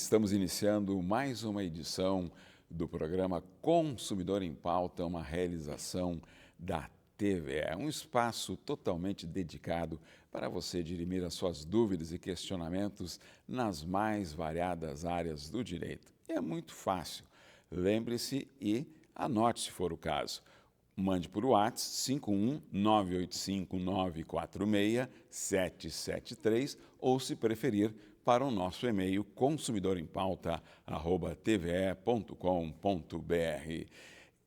estamos iniciando mais uma edição do programa Consumidor em Pauta, uma realização da TVE, um espaço totalmente dedicado para você dirimir as suas dúvidas e questionamentos nas mais variadas áreas do direito. E é muito fácil. Lembre-se e anote se for o caso. Mande por WhatsApp 51945-946-773 ou, se preferir, para o nosso e-mail consumidorempauta@tve.com.br.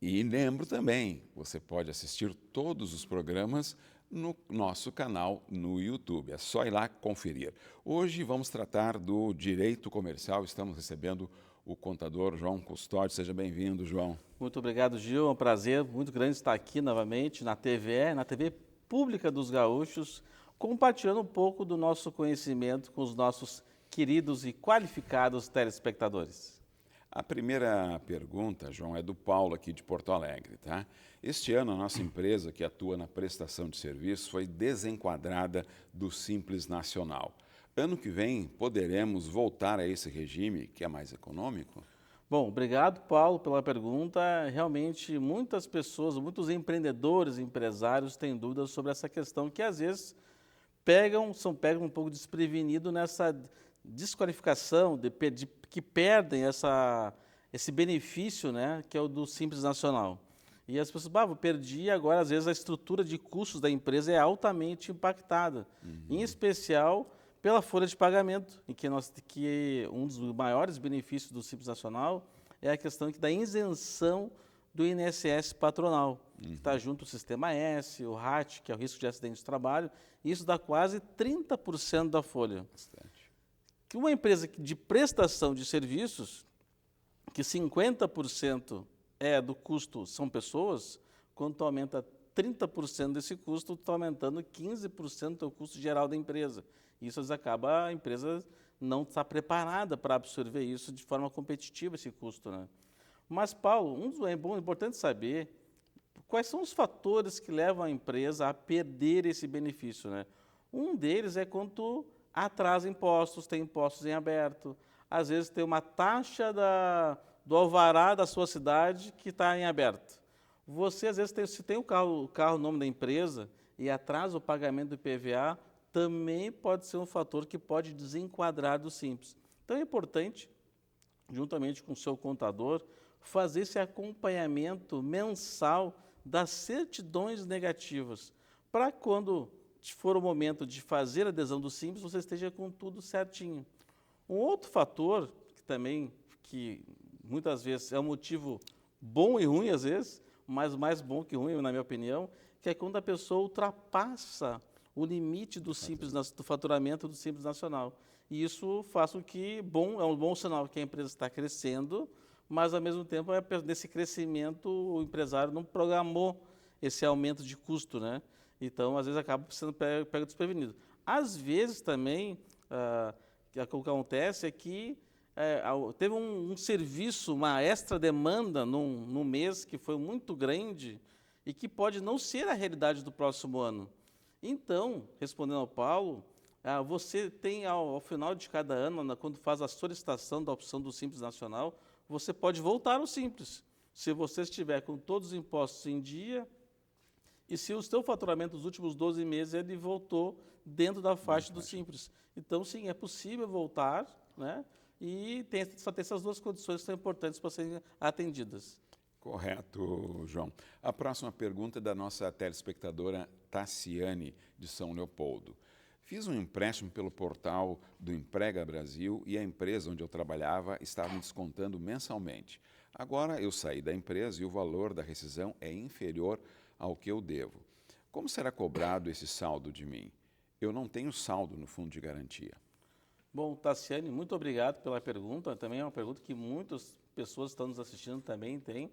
E lembro também, você pode assistir todos os programas no nosso canal no YouTube. É só ir lá conferir. Hoje vamos tratar do direito comercial. Estamos recebendo o contador João Custódio. Seja bem-vindo, João. Muito obrigado, Gil. É um prazer muito grande estar aqui novamente na TVE, na TV Pública dos Gaúchos, compartilhando um pouco do nosso conhecimento com os nossos queridos e qualificados telespectadores. A primeira pergunta, João, é do Paulo aqui de Porto Alegre, tá? Este ano a nossa empresa que atua na prestação de serviços foi desenquadrada do Simples Nacional. Ano que vem poderemos voltar a esse regime que é mais econômico? Bom, obrigado, Paulo, pela pergunta. Realmente, muitas pessoas, muitos empreendedores, empresários têm dúvidas sobre essa questão que às vezes pegam um pouco desprevenido nessa desqualificação, que perdem esse benefício, né, que é o do Simples Nacional. E as pessoas, perdi, agora às vezes a estrutura de custos da empresa é altamente impactada, em especial pela folha de pagamento, em que um dos maiores benefícios do Simples Nacional é a questão da isenção do INSS patronal, que está junto ao Sistema S, o RAT, que é o risco de acidente de trabalho, e isso dá quase 30% da folha. Bastante. Que uma empresa de prestação de serviços, que 50% do custo são pessoas, quando tu aumenta 30% desse custo, tu está aumentando 15% do custo geral da empresa. Isso acaba, a empresa não está preparada para absorver isso de forma competitiva, esse custo, né? Mas, Paulo, importante saber quais são os fatores que levam a empresa a perder esse benefício, né? Um deles é quando tu atrasa impostos, tem impostos em aberto. Às vezes tem uma taxa do alvará da sua cidade que está em aberto. Você, às vezes, se tem o carro no nome da empresa e atrasa o pagamento do IPVA, também pode ser um fator que pode desenquadrar do Simples. Então é importante, juntamente com o seu contador, fazer esse acompanhamento mensal das certidões negativas, para quando for o momento de fazer a adesão do Simples, você esteja com tudo certinho. Um outro fator, que muitas vezes é um motivo bom e ruim, às vezes, mas mais bom que ruim, na minha opinião, que é quando a pessoa ultrapassa o limite do faturamento do Simples Nacional. E isso faz com que é um bom sinal que a empresa está crescendo, mas, ao mesmo tempo, nesse crescimento, o empresário não programou esse aumento de custo, né? Então, às vezes, acaba sendo pego desprevenido. Às vezes, também, o que acontece é que teve um serviço, uma extra demanda num mês que foi muito grande e que pode não ser a realidade do próximo ano. Então, respondendo ao Paulo, você tem, ao final de cada ano, quando faz a solicitação da opção do Simples Nacional, você pode voltar ao Simples, se você estiver com todos os impostos em dia e se o seu faturamento dos últimos 12 meses ele voltou dentro da faixa do Simples. Então, sim, é possível voltar, né? E só tem essas duas condições que são importantes para serem atendidas. Correto, João. A próxima pergunta é da nossa telespectadora Tassiane, de São Leopoldo. Fiz um empréstimo pelo portal do Emprega Brasil e a empresa onde eu trabalhava estava me descontando mensalmente. Agora eu saí da empresa e o valor da rescisão é inferior ao que eu devo. Como será cobrado esse saldo de mim? Eu não tenho saldo no fundo de garantia. Bom, Tassiane, muito obrigado pela pergunta. Também é uma pergunta que muitas pessoas que estão nos assistindo também têm.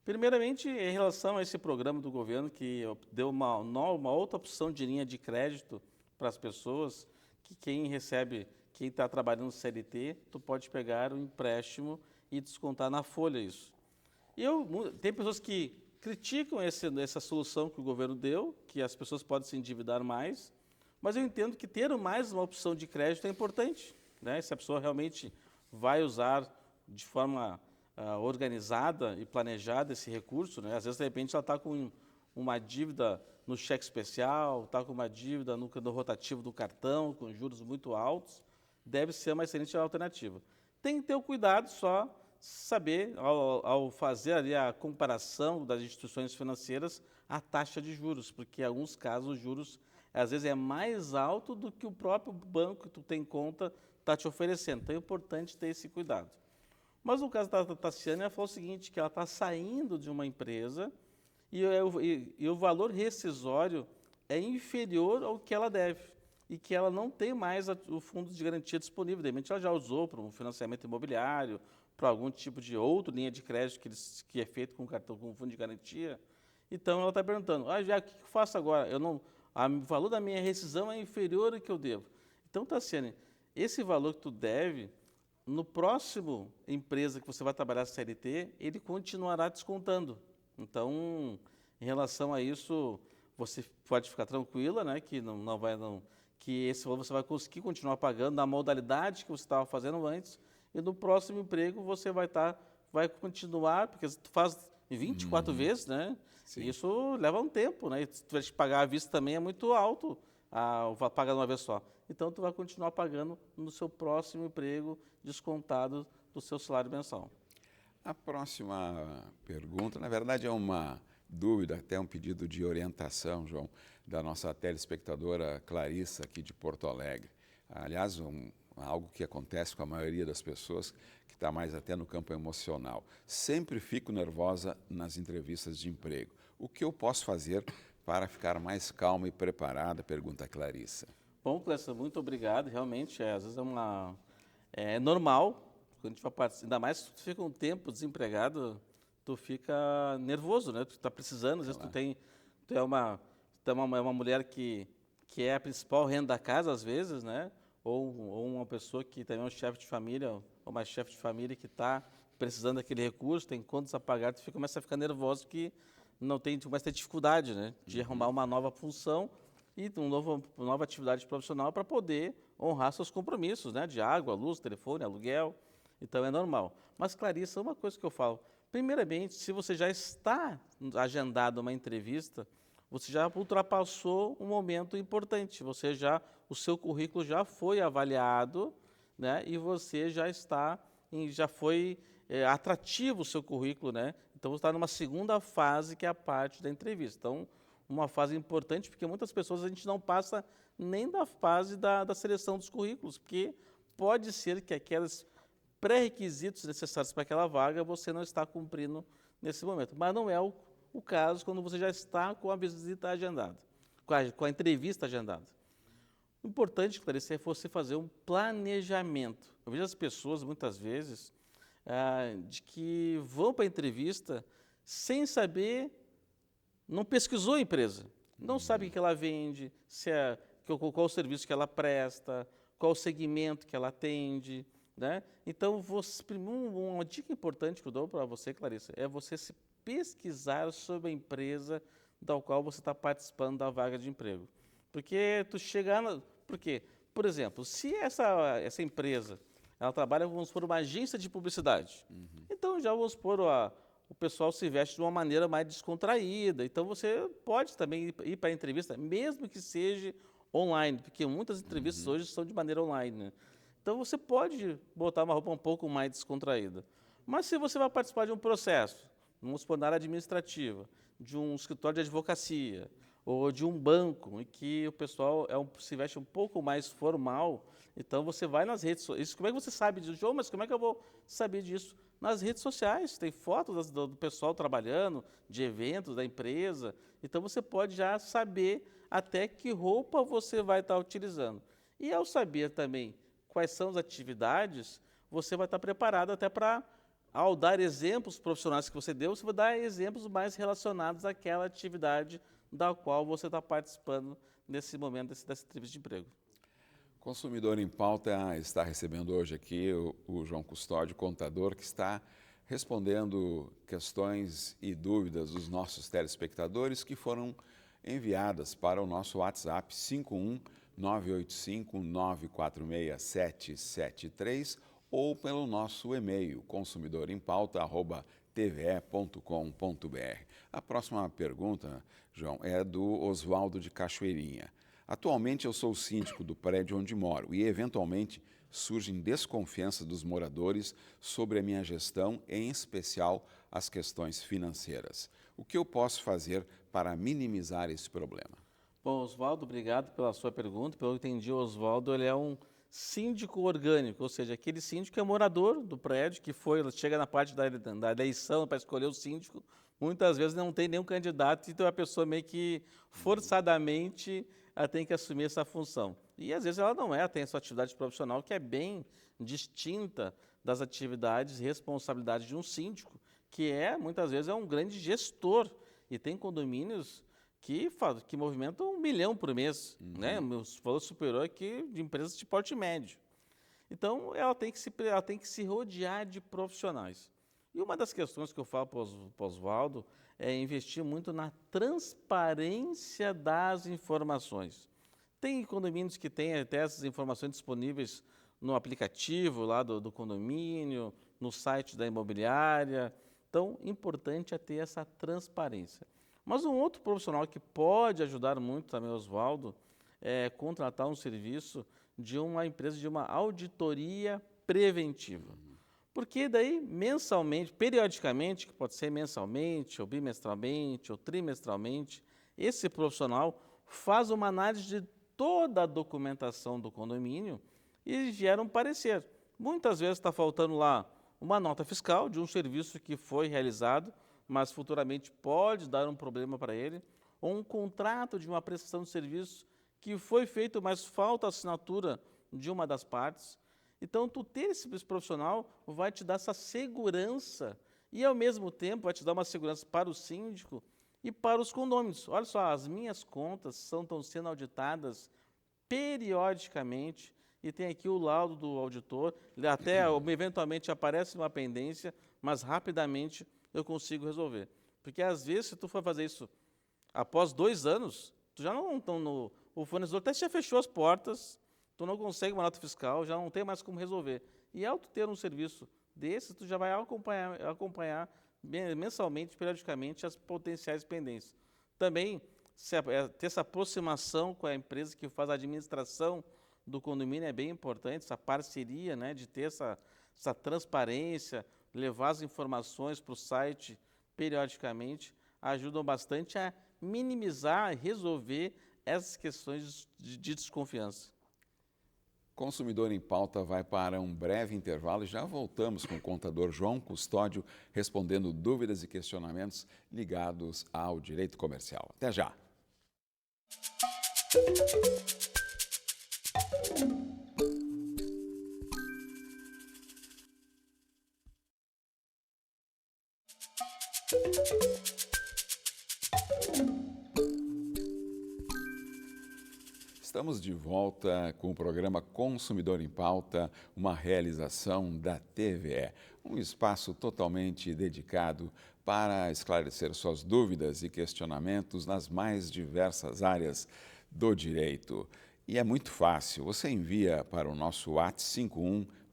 Primeiramente, em relação a esse programa do governo que deu uma outra opção de linha de crédito para as pessoas, que quem está trabalhando no CLT, tu pode pegar um empréstimo e descontar na folha isso. Tem pessoas que criticam essa solução que o governo deu, que as pessoas podem se endividar mais, mas eu entendo que ter mais uma opção de crédito é importante, né? Se a pessoa realmente vai usar de forma organizada e planejada esse recurso, né? Às vezes, de repente, ela está com uma dívida no cheque especial, está com uma dívida no rotativo do cartão, com juros muito altos, deve ser uma excelente alternativa. Tem que ter o cuidado só saber, ao fazer ali a comparação das instituições financeiras, a taxa de juros, porque em alguns casos os juros, às vezes, é mais alto do que o próprio banco que tu tem conta está te oferecendo. Então é importante ter esse cuidado. Mas no caso da Tassiane, ela falou o seguinte, que ela está saindo de uma empresa e o valor rescisório é inferior ao que ela deve e que ela não tem mais o fundo de garantia disponível. De repente, ela já usou para um financiamento imobiliário, para algum tipo de outra linha de crédito que é feito com cartão com fundo de garantia. Então, ela está perguntando, já, o que eu faço agora? O valor da minha rescisão é inferior ao que eu devo. Então, Tassiane, esse valor que tu deve, no próximo empresa que você vai trabalhar CLT, ele continuará descontando. Então, em relação a isso, você pode ficar tranquila, né, que que esse valor você vai conseguir continuar pagando na modalidade que você estava fazendo antes, e no próximo emprego você vai continuar, porque tu faz 24 vezes, né? Sim. E isso leva um tempo, né? E se tu vai te pagar à vista também é muito alto, pagar de uma vez só. Então, tu vai continuar pagando no seu próximo emprego, descontado do seu salário mensal. A próxima pergunta, na verdade, é uma dúvida, até um pedido de orientação, João, da nossa telespectadora Clarissa, aqui de Porto Alegre. Aliás, algo que acontece com a maioria das pessoas, que está mais até no campo emocional. Sempre fico nervosa nas entrevistas de emprego. O que eu posso fazer para ficar mais calma e preparada? Pergunta a Clarissa. Bom, Clécio, muito obrigado. Realmente, às vezes é normal, quando a gente vai participar, ainda mais se tu fica um tempo desempregado, tu fica nervoso, né? Tu está precisando, às vezes tu é uma mulher que é a principal renda da casa, às vezes, né? Ou uma pessoa que também é um chefe de família, ou uma chefe de família que está precisando daquele recurso, tem contas a pagar, tu começa a ficar nervoso que tu começa a ter dificuldade, né? De arrumar uma nova função e uma nova atividade profissional para poder honrar seus compromissos, né? De água, luz, telefone, aluguel. Então, é normal. Mas, Clarissa, uma coisa que eu falo. Primeiramente, se você já está agendado uma entrevista, você já ultrapassou um momento importante. O seu currículo já foi avaliado, né? E você já foi atrativo o seu currículo, né? Então, você está numa segunda fase, que é a parte da entrevista. Então, uma fase importante, porque muitas pessoas a gente não passa nem da fase da seleção dos currículos, porque pode ser que aqueles pré-requisitos necessários para aquela vaga você não está cumprindo nesse momento. Mas não é o caso quando você já está com a visita agendada, com a entrevista agendada. O importante, Clarice, é você fazer um planejamento. Eu vejo as pessoas, muitas vezes, de que vão para a entrevista sem saber, não pesquisou a empresa, não sabe o que ela vende, qual o serviço que ela presta, qual o segmento que ela atende, né? Então, uma dica importante que eu dou para você, Clarissa, é você se pesquisar sobre a empresa da qual você está participando da vaga de emprego. Porque porque, por exemplo, se essa empresa ela trabalha, vamos supor, uma agência de publicidade, então já vamos supor, o pessoal se veste de uma maneira mais descontraída, então você pode também ir para a entrevista, mesmo que seja online, porque muitas entrevistas hoje são de maneira online, né? Então, você pode botar uma roupa um pouco mais descontraída. Mas se você vai participar de um processo, vamos supor, na área administrativa, de um escritório de advocacia, ou de um banco, em que o pessoal se veste um pouco mais formal, então você vai nas redes sociais. Como é que você sabe disso? João, mas como é que eu vou saber disso? Nas redes sociais, tem fotos do pessoal trabalhando, de eventos da empresa, então você pode já saber até que roupa você vai estar utilizando. E ao saber também quais são as atividades, você vai estar preparado até ao dar exemplos profissionais que você deu, você vai dar exemplos mais relacionados àquela atividade da qual você está participando nesse momento dessa entrevista de emprego. Consumidor em Pauta está recebendo hoje aqui o João Custódio, contador, que está respondendo questões e dúvidas dos nossos telespectadores que foram enviadas para o nosso WhatsApp 51 985-946-773 ou pelo nosso e-mail consumidorimpauta@tve.com.br. A próxima pergunta, João, é do Oswaldo de Cachoeirinha. Atualmente eu sou síndico do prédio onde moro e, eventualmente, surgem desconfianças dos moradores sobre a minha gestão, em especial as questões financeiras. O que eu posso fazer para minimizar esse problema? Bom, Oswaldo, obrigado pela sua pergunta. Pelo que eu entendi, o Oswaldo ele é um síndico orgânico, ou seja, aquele síndico que é morador do prédio, que chega na parte da eleição para escolher o síndico, muitas vezes não tem nenhum candidato, então a pessoa meio que forçadamente ela tem que assumir essa função. E às vezes ela não é, ela tem a sua atividade profissional que é bem distinta das atividades e responsabilidades de um síndico, que muitas vezes é um grande gestor, e tem condomínios que movimentam 1 milhão por mês, né? O valor superior aqui de empresas de porte médio. Então, ela tem que se rodear de profissionais. E uma das questões que eu falo para o Oswaldo é investir muito na transparência das informações. Tem condomínios que têm até essas informações disponíveis no aplicativo lá do condomínio, no site da imobiliária. Então, importante é ter essa transparência. Mas um outro profissional que pode ajudar muito também, Oswaldo, é contratar um serviço de uma empresa de uma auditoria preventiva. Porque daí, mensalmente, periodicamente, que pode ser mensalmente, ou bimestralmente, ou trimestralmente, esse profissional faz uma análise de toda a documentação do condomínio e gera um parecer. Muitas vezes está faltando lá uma nota fiscal de um serviço que foi realizado, mas futuramente pode dar um problema para ele, ou um contrato de uma prestação de serviço que foi feito, mas falta a assinatura de uma das partes. Então, tu ter esse profissional vai te dar essa segurança e, ao mesmo tempo, vai te dar uma segurança para o síndico e para os condôminos. Olha só, as minhas contas estão sendo auditadas periodicamente e tem aqui o laudo do auditor, até eventualmente aparece uma pendência, mas rapidamente eu consigo resolver. Porque, às vezes, se tu for fazer isso após 2 anos, tu já não estão o fornecedor até já fechou as portas, tu não consegue uma nota fiscal, já não tem mais como resolver. E ao tu ter um serviço desse, tu já vai acompanhar mensalmente, periodicamente, as potenciais pendências. Também, ter essa aproximação com a empresa que faz a administração do condomínio é bem importante, essa parceria, né, de ter essa transparência, levar as informações para o site periodicamente, ajudam bastante a minimizar e resolver essas questões de desconfiança. Consumidor em Pauta vai para um breve intervalo e já voltamos com o contador João Custódio respondendo dúvidas e questionamentos ligados ao direito comercial. Até já! Estamos de volta com o programa Consumidor em Pauta, uma realização da TVE, um espaço totalmente dedicado para esclarecer suas dúvidas e questionamentos nas mais diversas áreas do direito. E é muito fácil, você envia para o nosso WhatsApp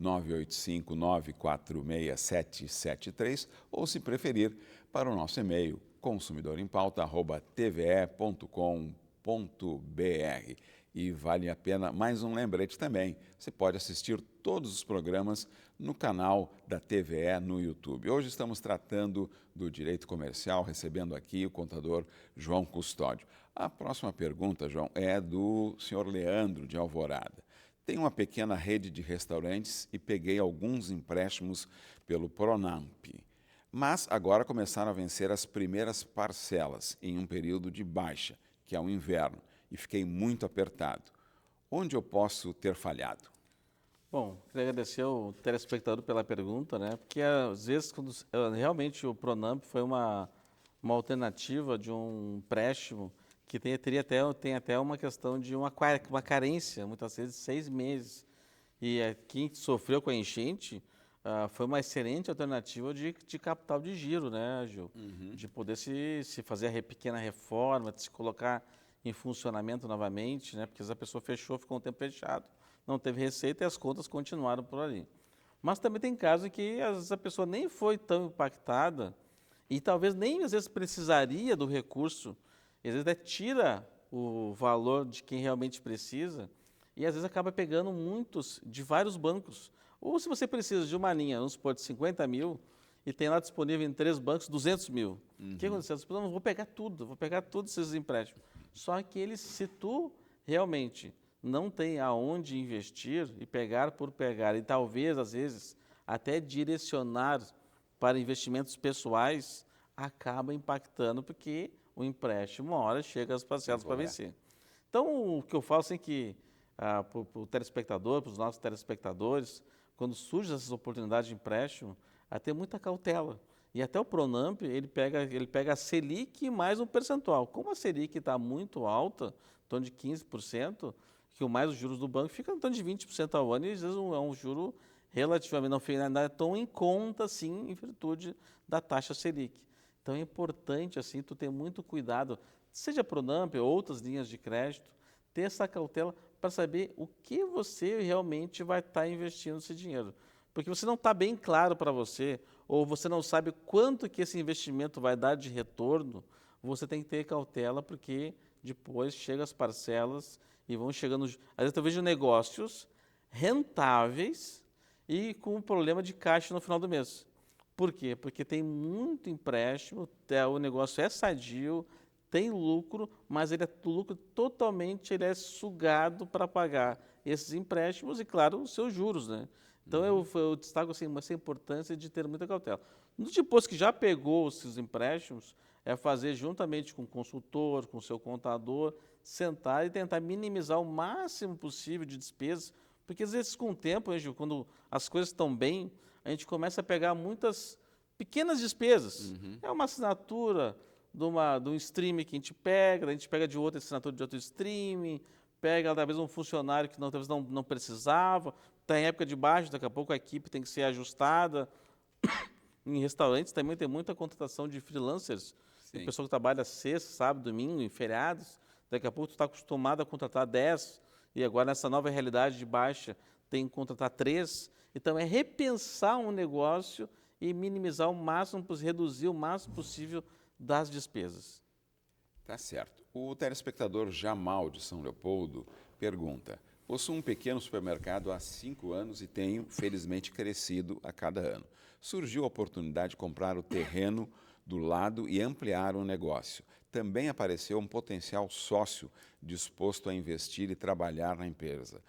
51985946773 ou, se preferir, para o nosso e-mail consumidorimpauta@tve.com.br. E vale a pena mais um lembrete também. Você pode assistir todos os programas no canal da TVE no YouTube. Hoje estamos tratando do direito comercial, recebendo aqui o contador João Custódio. A próxima pergunta, João, é do senhor Leandro de Alvorada. Tenho uma pequena rede de restaurantes e peguei alguns empréstimos pelo Pronamp. Mas agora começaram a vencer as primeiras parcelas em um período de baixa, que é o inverno, e fiquei muito apertado. Onde eu posso ter falhado? Bom, queria agradecer ao telespectador pela pergunta, né? Porque às vezes realmente o Pronamp foi uma alternativa de um empréstimo que tem até uma questão de uma carência, muitas vezes 6 meses. E quem sofreu com a enchente foi uma excelente alternativa de capital de giro, né, Gil? De poder se fazer a pequena reforma, de se colocar em funcionamento novamente, né? Porque a pessoa ficou um tempo fechado, não teve receita e as contas continuaram por ali. Mas também tem casos em que às vezes a pessoa nem foi tão impactada e talvez nem às vezes precisaria do recurso, e às vezes até tira o valor de quem realmente precisa e às vezes acaba pegando muitos de vários bancos. Ou se você precisa de uma linha, vamos supor, de 50 mil e tem lá disponível em 3 bancos 200 mil. O que aconteceu? As pessoas, não, vou pegar todos esses empréstimos. Só que eles, se tu realmente não tem aonde investir e pegar por pegar, e talvez, às vezes, até direcionar para investimentos pessoais, acaba impactando, porque o empréstimo, uma hora, chega às parcelas para vencer. Então, o que eu falo assim que para o telespectador, para os nossos telespectadores, quando surgem essas oportunidades de empréstimo, a ter muita cautela. E até o Pronamp, ele pega a Selic mais um percentual. Como a Selic está muito alta, em torno de 15%, que o mais os juros do banco fica em torno de 20% ao ano, e às vezes é um juro relativamente, não é tão em conta assim, em virtude da taxa Selic. Então é importante assim tu ter muito cuidado, seja Pronamp ou outras linhas de crédito, ter essa cautela para saber o que você realmente vai estar investindo esse dinheiro. Porque você não está bem claro para você, ou você não sabe quanto que esse investimento vai dar de retorno, você tem que ter cautela, porque depois chegam as parcelas e vão chegando... Às vezes eu vejo negócios rentáveis e com um problema de caixa no final do mês. Por quê? Porque tem muito empréstimo, o negócio é sadio, tem lucro, mas o lucro totalmente ele é sugado para pagar esses empréstimos e, claro, os seus juros, né? Então, eu destaco assim, essa importância de ter muita cautela. Depois que já pegou esses empréstimos, é fazer juntamente com o consultor, com o seu contador, sentar e tentar minimizar o máximo possível de despesas, porque às vezes com o tempo, hein, Gil, quando as coisas estão bem, a gente começa a pegar muitas pequenas despesas. É uma assinatura de um streaming que a gente pega de outra assinatura de outro streaming, pega talvez um funcionário que talvez não precisava, está em época de baixo, daqui a pouco a equipe tem que ser ajustada. Em restaurantes também tem muita contratação de freelancers, de pessoa que trabalha sexta, sábado, domingo, em feriados. Daqui a pouco tu está acostumado a contratar 10, e agora nessa nova realidade de baixa tem que contratar 3. Então é repensar um negócio e minimizar o máximo, reduzir o máximo possível das despesas. Tá certo. O telespectador Jamal de São Leopoldo pergunta: possuo um pequeno supermercado há 5 anos e tenho, felizmente, crescido a cada ano. Surgiu a oportunidade de comprar o terreno do lado e ampliar o negócio. Também apareceu um potencial sócio disposto a investir e trabalhar na empresa.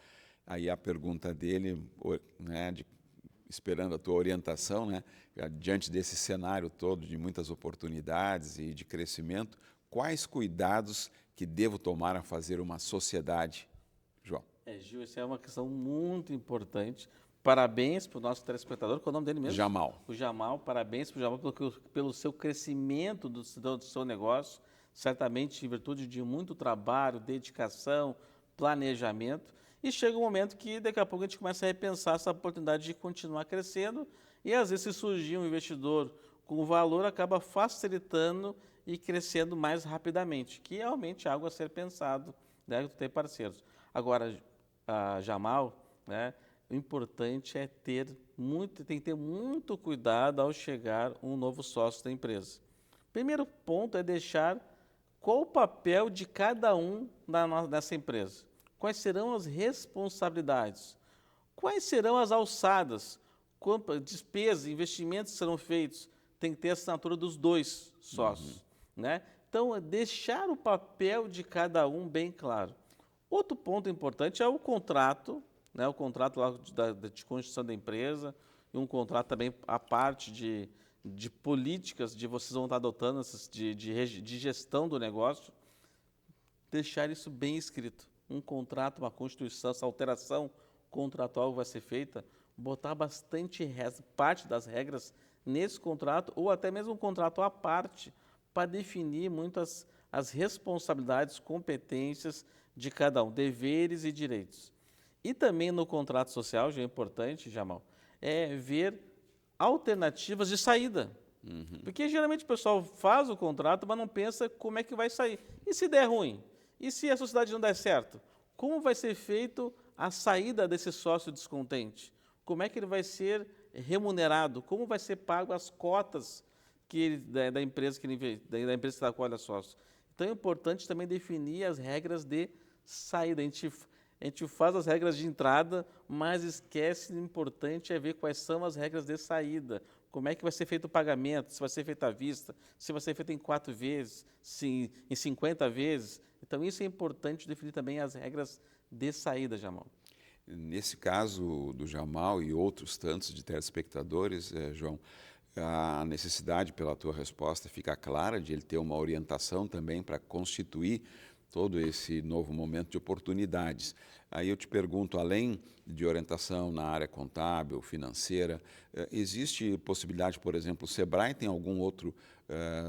Aí a pergunta dele, né, esperando a tua orientação, né, diante desse cenário todo de muitas oportunidades e de crescimento, quais cuidados que devo tomar a fazer uma sociedade, João? Gil, essa é uma questão muito importante. Parabéns para o nosso telespectador, qual é o nome dele mesmo? Jamal. O Jamal, parabéns para o Jamal pelo seu crescimento do seu negócio, certamente em virtude de muito trabalho, dedicação, planejamento. E chega um momento que daqui a pouco a gente começa a repensar essa oportunidade de continuar crescendo, e às vezes se surgir um investidor com valor, acaba facilitando e crescendo mais rapidamente, que é realmente algo a ser pensado, né, ter parceiros. Agora, Jamal, né, o importante é tem que ter muito cuidado ao chegar um novo sócio da empresa. Primeiro ponto é deixar qual o papel de cada um nessa empresa. Quais serão as responsabilidades? Quais serão as alçadas? Quantas despesas, investimentos serão feitos? Tem que ter a assinatura dos 2 sócios. Né? Então, deixar o papel de cada um bem claro. Outro ponto importante é o contrato, né? O contrato lá de constituição da empresa, e um contrato também à parte de políticas de vocês vão estar adotando, de gestão do negócio. Deixar isso bem escrito. Um contrato, uma constituição, essa alteração contratual vai ser feita, botar bastante parte das regras nesse contrato, ou até mesmo um contrato à parte, para definir muitas as responsabilidades, competências de cada um, deveres e direitos. E também no contrato social, já é importante, Jamal, é ver alternativas de saída. Porque geralmente o pessoal faz o contrato, mas não pensa como é que vai sair. E se der ruim? E se a sociedade não der certo? Como vai ser feito a saída desse sócio descontente? como é que ele vai ser remunerado, como vai ser pago as cotas da empresa da empresa da qual ele é sócio. Então é importante também definir as regras de saída. A gente faz as regras de entrada, mas esquece, o importante é ver quais são as regras de saída. Como é que vai ser feito o pagamento, se vai ser feito à vista, se vai ser feito em 4 vezes, se em 50 vezes. Então isso é importante definir também as regras de saída, Jamal. Nesse caso do Jamal e outros tantos de telespectadores, João, a necessidade, pela tua resposta, fica clara de ele ter uma orientação também para constituir todo esse novo momento de oportunidades. Aí eu te pergunto, além de orientação na área contábil, financeira, existe possibilidade, por exemplo, o Sebrae tem algum outro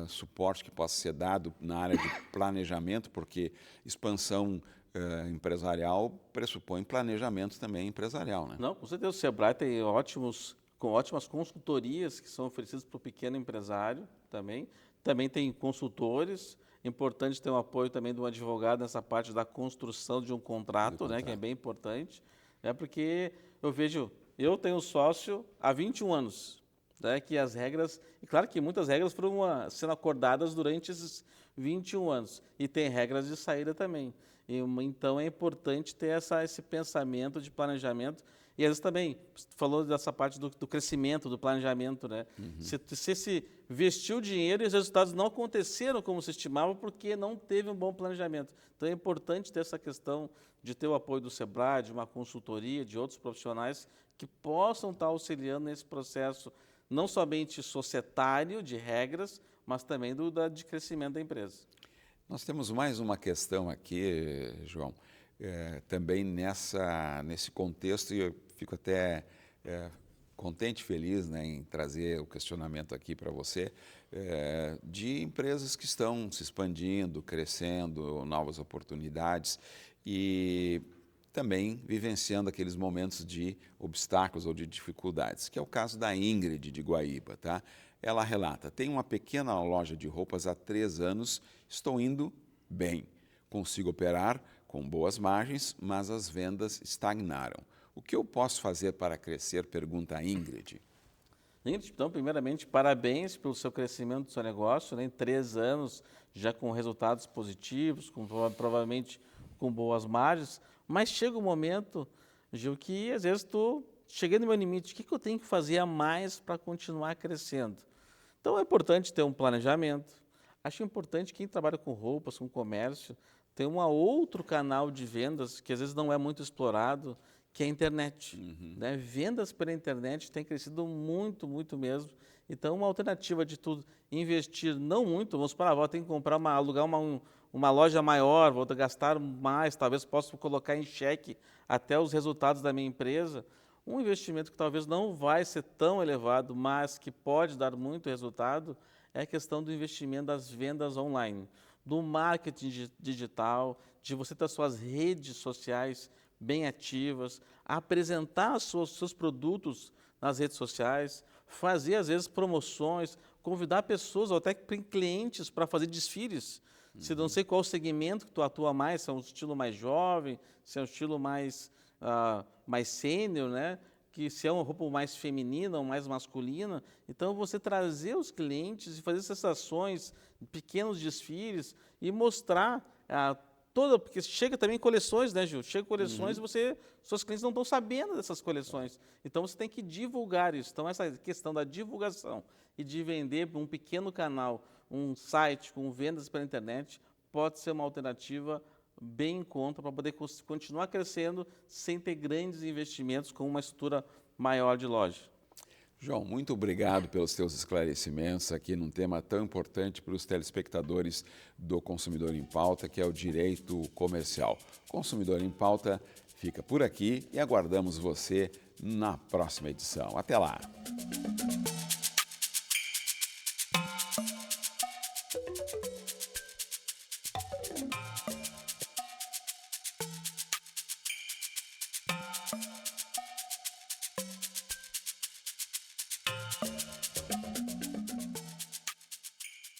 suporte que possa ser dado na área de planejamento, porque expansão empresarial pressupõe planejamento também empresarial, né? Não, com certeza, o Sebrae tem ótimas consultorias que são oferecidas para o pequeno empresário também. Também tem consultores. Importante ter o apoio também de um advogado nessa parte da construção de um contrato, né, que é bem importante, porque eu tenho sócio há 21 anos, né, que as regras, e claro que muitas regras foram sendo acordadas durante esses 21 anos, e tem regras de saída também. Então é importante ter esse pensamento de planejamento. E às vezes também, falou dessa parte do crescimento, do planejamento, né? Se investiu dinheiro e os resultados não aconteceram como se estimava porque não teve um bom planejamento. Então é importante ter essa questão de ter o apoio do Sebrae, de uma consultoria, de outros profissionais que possam estar auxiliando nesse processo, não somente societário, de regras, mas também de crescimento da empresa. Nós temos mais uma questão aqui, João, também nesse contexto, e eu fico até contente e feliz, né, em trazer o questionamento aqui para você, de empresas que estão se expandindo, crescendo, novas oportunidades e também vivenciando aqueles momentos de obstáculos ou de dificuldades, que é o caso da Ingrid de Guaíba, tá? Ela relata, tenho uma pequena loja de roupas há 3 anos, estou indo bem, consigo operar com boas margens, mas as vendas estagnaram. O que eu posso fazer para crescer? Pergunta a Ingrid. Ingrid, então, primeiramente, parabéns pelo seu crescimento do seu negócio, né? Em 3 anos, já com resultados positivos, provavelmente com boas margens, mas chega um momento, Gil, que às vezes cheguei no meu limite, o que eu tenho que fazer a mais para continuar crescendo? Então é importante ter um planejamento. Acho importante quem trabalha com roupas, com comércio, ter um outro canal de vendas que às vezes não é muito explorado, que é a internet. Né? Vendas pela internet têm crescido muito, muito mesmo. Então, uma alternativa de tudo, investir não muito, vamos para lá, tem que alugar uma loja maior, vou gastar mais, talvez possa colocar em xeque até os resultados da minha empresa. Um investimento que talvez não vai ser tão elevado, mas que pode dar muito resultado, é a questão do investimento das vendas online, do marketing digital, de você ter suas redes sociais bem ativas, apresentar seus produtos nas redes sociais, fazer, às vezes, promoções, convidar pessoas, ou até clientes, para fazer desfiles. Se não sei qual segmento que tu atua mais, se é um estilo mais jovem, se é um estilo mais sênior, né? Que se é uma roupa mais feminina ou mais masculina. Então, você trazer os clientes e fazer essas ações, pequenos desfiles e mostrar porque chega também coleções, né, Gil? Chega coleções e seus clientes não estão sabendo dessas coleções. Então, você tem que divulgar isso. Então, essa questão da divulgação e de vender um pequeno canal, um site com vendas pela internet, pode ser uma alternativa bem em conta para poder continuar crescendo sem ter grandes investimentos com uma estrutura maior de loja. João, muito obrigado pelos teus esclarecimentos aqui num tema tão importante para os telespectadores do Consumidor em Pauta, que é o direito comercial. Consumidor em Pauta fica por aqui e aguardamos você na próxima edição. Até lá!